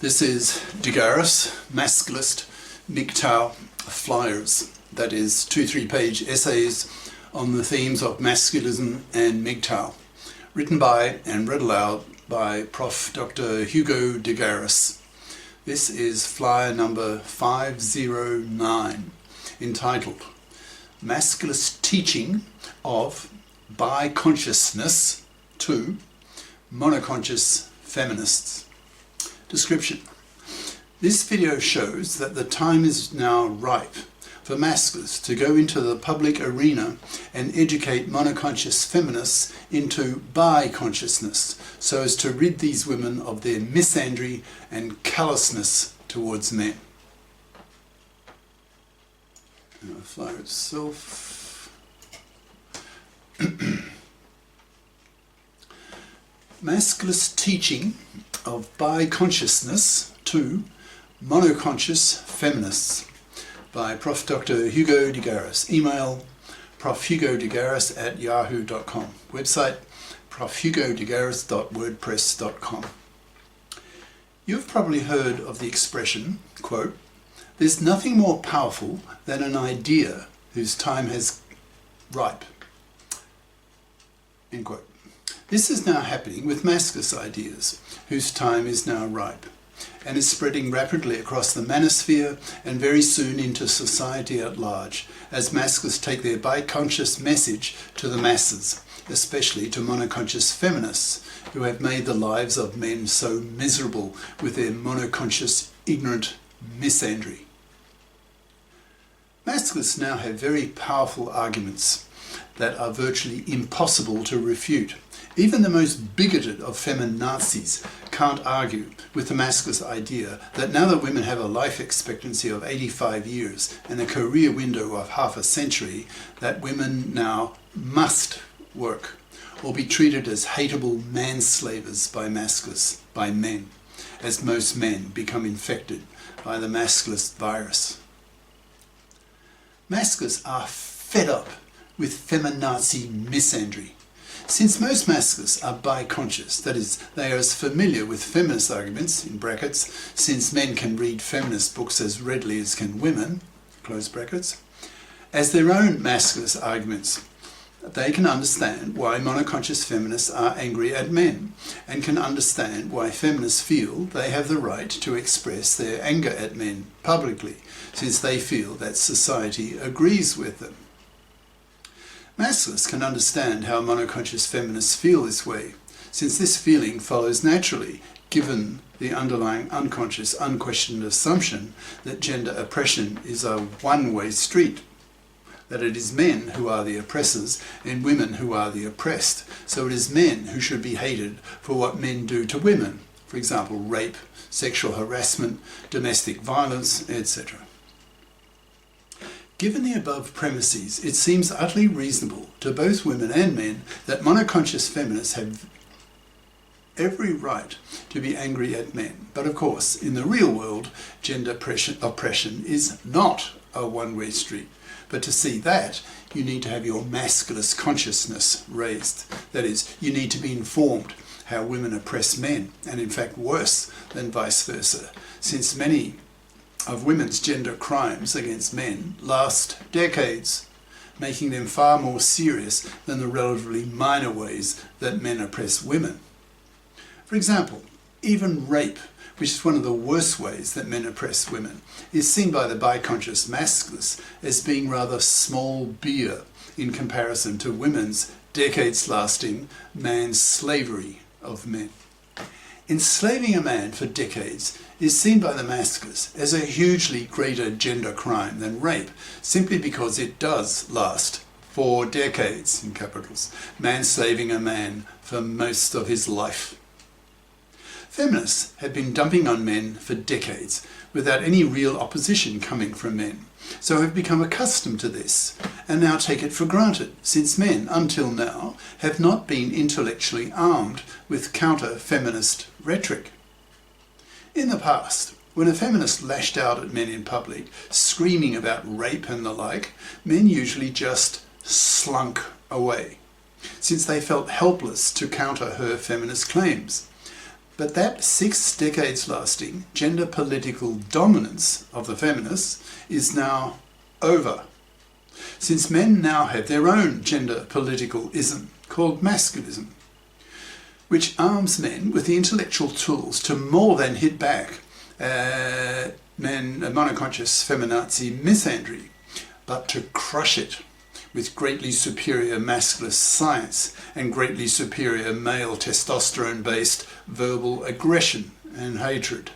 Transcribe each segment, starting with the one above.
This is Garis, Masculist, MGTOW flyers, that is 2-3 page essays on the themes of masculism and MGTOW, written by and read aloud by Prof. Dr. Hugo de Garis. This is flyer number 509, entitled Masculist Teaching of Biconsciousness to Monoconscious Feminists. Description. This video shows that the time is now ripe for masculists to go into the public arena and educate monoconscious feminists into biconsciousness, so as to rid these women of their misandry and callousness towards men. Now, the flyer itself. Masculist teaching of biconsciousness to monoconscious feminists by Prof. Dr. Hugo de Garis. Email profhugodegaris@yahoo.com. Website profhugodegaris.wordpress.com. You've probably heard of the expression, quote, "There's nothing more powerful than an idea whose time has ripe," end quote. This is now happening with masculist ideas, whose time is now ripe, and is spreading rapidly across the manosphere and very soon into society at large, as masculists take their biconscious message to the masses, especially to monoconscious feminists, who have made the lives of men so miserable with their monoconscious, ignorant misandry. Masculists now have very powerful arguments that are virtually impossible to refute. Even the most bigoted of feminazis can't argue with the masculist idea that now that women have a life expectancy of 85 years and a career window of half a century, that women now must work or be treated as hateable manslavers by masculists, by men, as most men become infected by the masculist virus. Masculists are fed up with feminazi misandry. Since most masculists are biconscious, that is, they are as familiar with feminist arguments, in brackets, since men can read feminist books as readily as can women, close brackets, as their own masculist arguments, they can understand why monoconscious feminists are angry at men, and can understand why feminists feel they have the right to express their anger at men publicly, since they feel that society agrees with them. Masculists can understand how monoconscious feminists feel this way, since this feeling follows naturally, given the underlying unconscious, unquestioned assumption that gender oppression is a one-way street, that it is men who are the oppressors and women who are the oppressed, so it is men who should be hated for what men do to women, for example, rape, sexual harassment, domestic violence, etc. Given the above premises, it seems utterly reasonable to both women and men that monoconscious feminists have every right to be angry at men. But of course, in the real world, gender oppression is not a one-way street. But to see that, you need to have your masculist consciousness raised. That is, you need to be informed how women oppress men, and in fact worse than vice versa, since many of women's gender crimes against men last decades, making them far more serious than the relatively minor ways that men oppress women. For example, even rape, which is one of the worst ways that men oppress women, is seen by the biconscious masculists as being rather small beer in comparison to women's decades-lasting manslavery of men. Enslaving a man for decades is seen by the masculists as a hugely greater gender crime than rape, simply because it does last for decades, in capitals, manslaving a man for most of his life. Feminists have been dumping on men for decades without any real opposition coming from men, so have become accustomed to this and now take it for granted, since men, until now, have not been intellectually armed with counter-feminist rhetoric. In the past, when a feminist lashed out at men in public, screaming about rape and the like, men usually just slunk away, since they felt helpless to counter her feminist claims. But that 6 decades lasting gender political dominance of the feminists is now over, since men now have their own gender political ism called masculism, which arms men with the intellectual tools to more than hit back at monoconscious feminazi misandry, but to crush it with greatly superior masculist science and greatly superior male testosterone-based verbal aggression and hatred.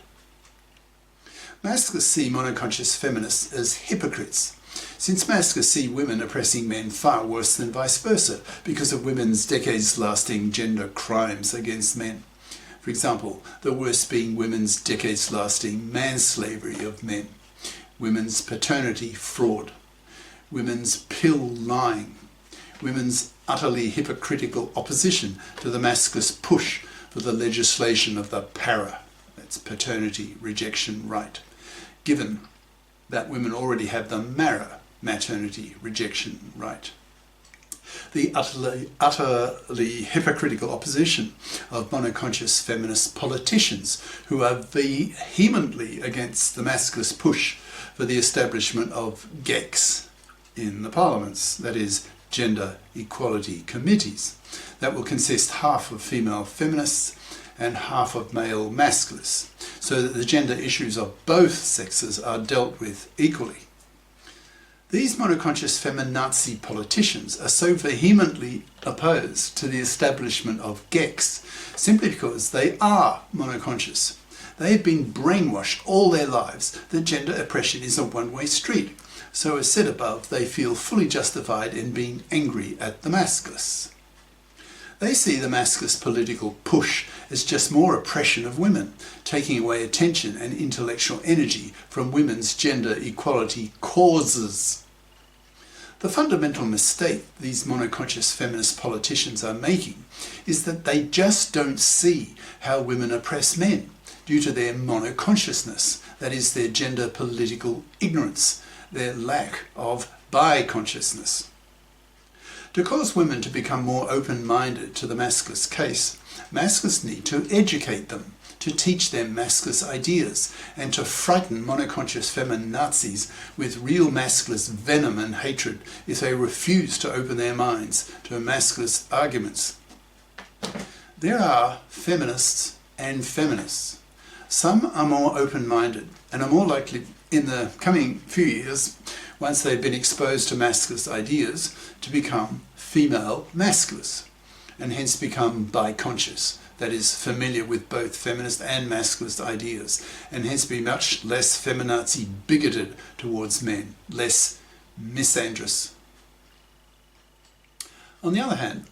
Masculists see monoconscious feminists as hypocrites, since masculists see women oppressing men far worse than vice versa because of women's decades-lasting gender crimes against men. For example, the worst being women's decades-lasting manslavery of men, women's paternity fraud, women's pill lying, women's utterly hypocritical opposition to the masculist push for the legislation of the para, that's paternity rejection right, given that women already have the mara, maternity rejection right. The utterly hypocritical opposition of monoconscious feminist politicians who are vehemently against the masculist push for the establishment of GECs in the parliaments, that is, gender equality committees, that will consist half of female feminists and half of male masculists, so that the gender issues of both sexes are dealt with equally. These monoconscious feminazi politicians are so vehemently opposed to the establishment of GECs simply because they are monoconscious. They have been brainwashed all their lives that gender oppression is a one-way street. So as said above, they feel fully justified in being angry at the masculists. They see the masculist political push as just more oppression of women, taking away attention and intellectual energy from women's gender equality causes. The fundamental mistake these monoconscious feminist politicians are making is that they just don't see how women oppress men due to their monoconsciousness, that is, their gender political ignorance, their lack of biconsciousness. To cause women to become more open-minded to the masculist case, masculists need to educate them, to teach them masculist ideas, and to frighten monoconscious feminazis with real masculist venom and hatred if they refuse to open their minds to masculist arguments. There are feminists and feminists. Some are more open-minded and are more likely in the coming few years, once they've been exposed to masculist ideas, to become female masculists and hence become biconscious, that is, familiar with both feminist and masculist ideas, and hence be much less feminazi bigoted towards men, less misandrous. On the other hand,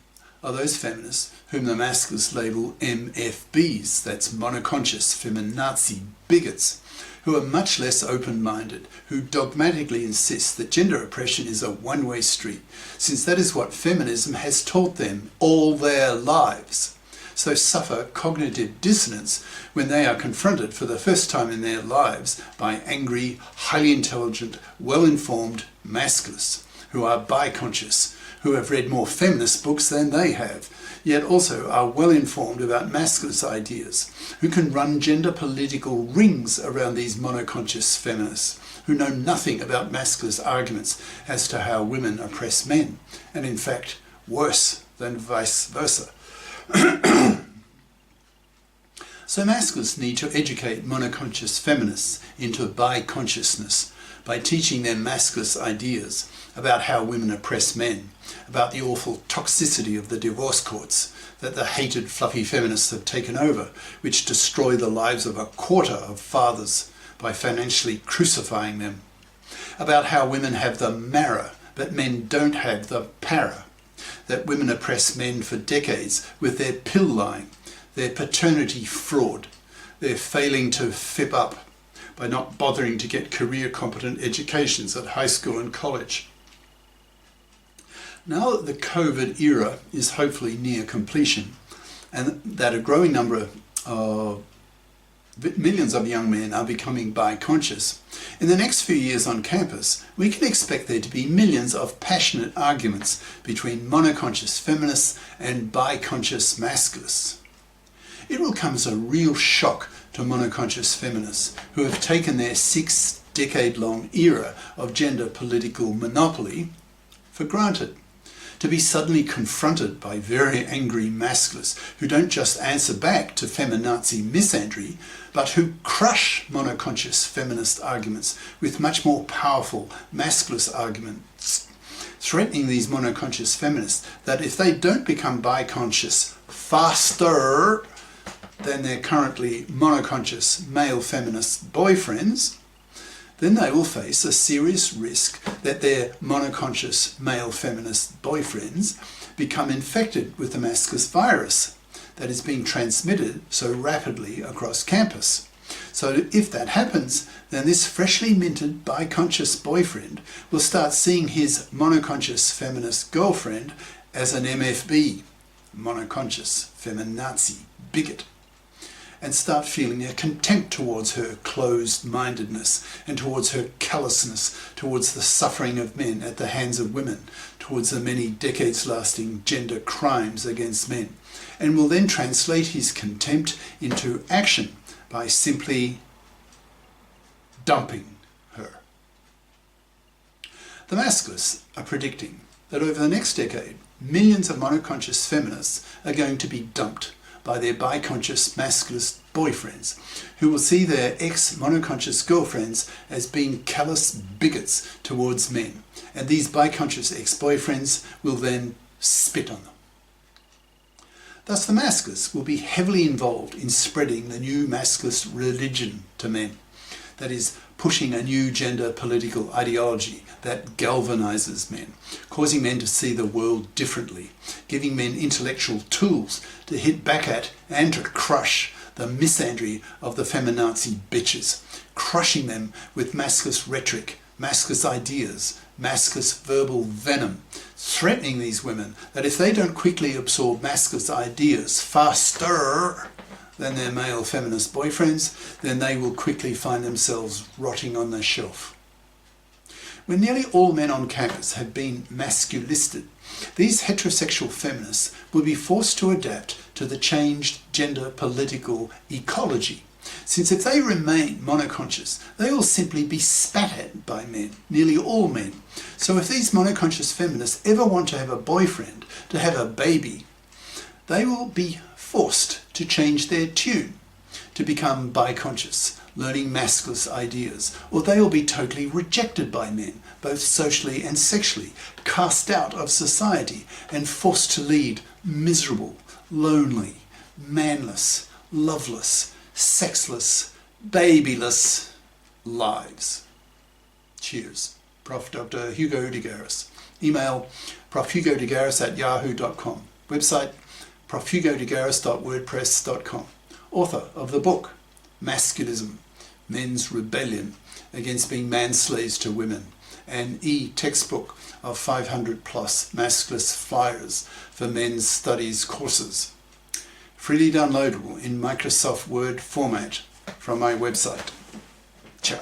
are those feminists whom the masculists label MFBs, that's monoconscious feminazi bigots, who are much less open-minded, who dogmatically insist that gender oppression is a one-way street, since that is what feminism has taught them all their lives, so suffer cognitive dissonance when they are confronted for the first time in their lives by angry, highly intelligent, well-informed masculists who are biconscious, who have read more feminist books than they have, yet also are well informed about masculist ideas, who can run gender political rings around these monoconscious feminists, who know nothing about masculist arguments as to how women oppress men, and in fact worse than vice versa. So masculists need to educate monoconscious feminists into biconsciousness by teaching them masculist ideas about how women oppress men, about the awful toxicity of the divorce courts that the hated fluffy feminists have taken over, which destroy the lives of a quarter of fathers by financially crucifying them, about how women have the mara but men don't have the para, that women oppress men for decades with their pill lying, their paternity fraud, their failing to fip up by not bothering to get career competent educations at high school and college. Now that the COVID era is hopefully near completion, and that a growing number of millions of young men are becoming biconscious, in the next few years on campus, we can expect there to be millions of passionate arguments between monoconscious feminists and biconscious masculists. It will come as a real shock to monoconscious feminists who have taken their 6-decade-long era of gender political monopoly for granted. To be suddenly confronted by very angry masculists who don't just answer back to feminazi misandry, but who crush monoconscious feminist arguments with much more powerful masculist arguments, threatening these monoconscious feminists that if they don't become biconscious faster than their currently monoconscious male feminist boyfriends, then they will face a serious risk that their monoconscious male feminist boyfriends become infected with the masculist virus that is being transmitted so rapidly across campus. So if that happens, then this freshly minted biconscious boyfriend will start seeing his monoconscious feminist girlfriend as an MFB, monoconscious feminazi bigot, and start feeling a contempt towards her closed-mindedness and towards her callousness, towards the suffering of men at the hands of women, towards the many decades-lasting gender crimes against men, and will then translate his contempt into action by simply dumping her. The masculists are predicting that over the next decade, millions of monoconscious feminists are going to be dumped by their biconscious masculist boyfriends, who will see their ex-monoconscious girlfriends as being callous bigots towards men, and these biconscious ex-boyfriends will then spit on them. Thus the masculists will be heavily involved in spreading the new masculist religion to men, that is, pushing a new gender political ideology that galvanizes men, causing men to see the world differently, giving men intellectual tools to hit back at and to crush the misandry of the feminazi bitches, crushing them with masculist rhetoric, masculist ideas, masculist verbal venom, threatening these women that if they don't quickly absorb masculist ideas faster than their male feminist boyfriends, then they will quickly find themselves rotting on the shelf. When nearly all men on campus have been masculisted, these heterosexual feminists will be forced to adapt to the changed gender political ecology, since if they remain monoconscious, they will simply be spat at by men, nearly all men. So if these monoconscious feminists ever want to have a boyfriend, to have a baby, they will be forced to change their tune, to become biconscious, learning masculist ideas, or they will be totally rejected by men, both socially and sexually, cast out of society and forced to lead miserable, lonely, manless, loveless, sexless, babyless lives. Cheers. Prof. Dr. Hugo de Garis. Email profhugodegaris@yahoo.com. Website profhugodegaris.wordpress.com. Author of the book Masculism, Men's Rebellion Against Being Man-Slaves to Women, an e-textbook of 500 plus masculist flyers for men's studies courses. Freely downloadable in Microsoft Word format from my website. Ciao.